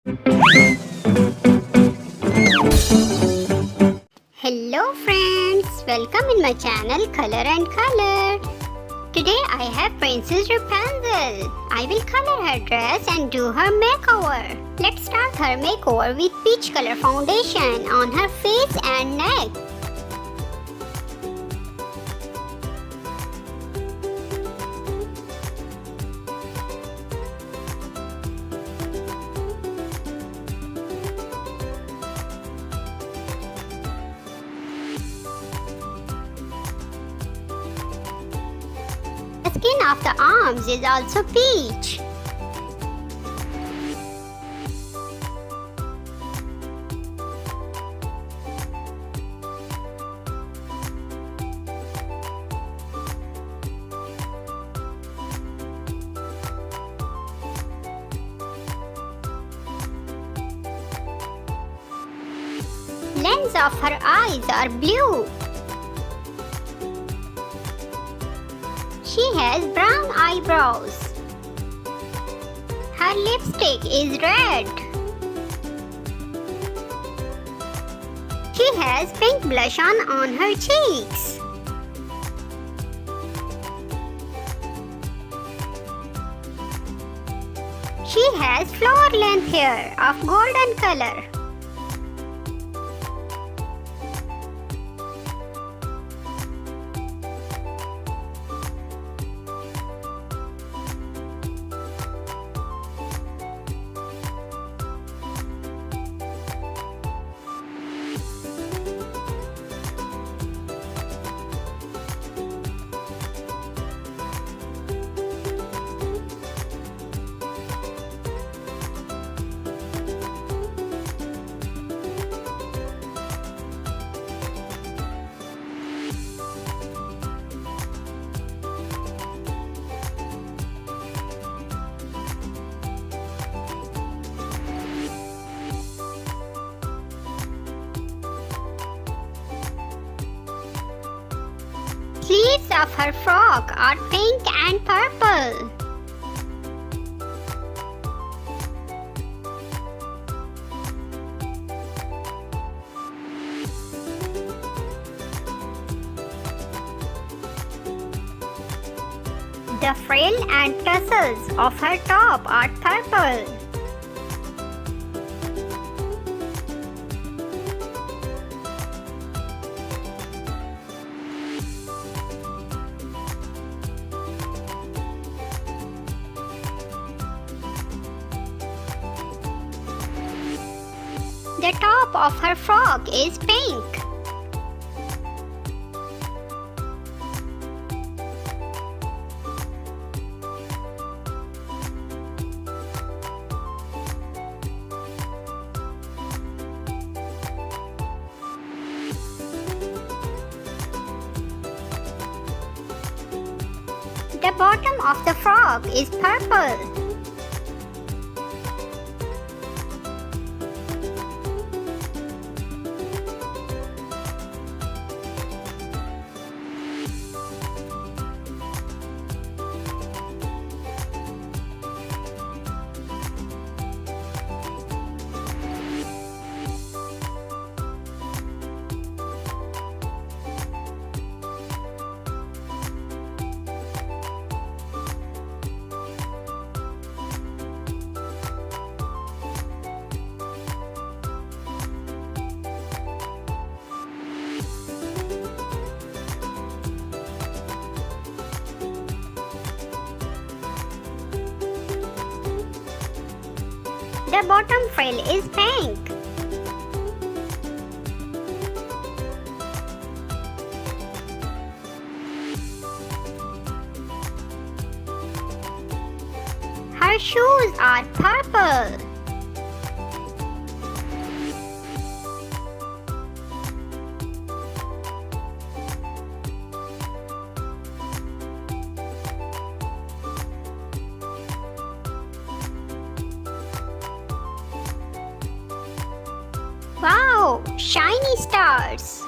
Hello friends, welcome in my channel Color and Color. Today I have Princess Rapunzel. I will color her dress and do her makeover. Let's start her makeover with peach color foundation on her face and neck. The skin of the arms is also peach. Lens of her eyes are blue. She has brown eyebrows. Her lipstick is red. She has pink blush on her cheeks. She has flower-length hair of golden color. Sleeves of her frock are pink and purple. The frill and tassels of her top are purple. The top of her frock is pink. The bottom of the frock is purple. The bottom frill is pink. Her shoes are purple. Wow, shiny stars!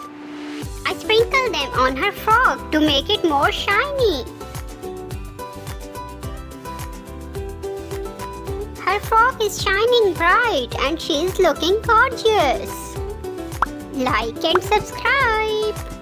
I sprinkled them on her frock to make it more shiny. Her Her frock is shining bright and she is looking gorgeous. Like and subscribe.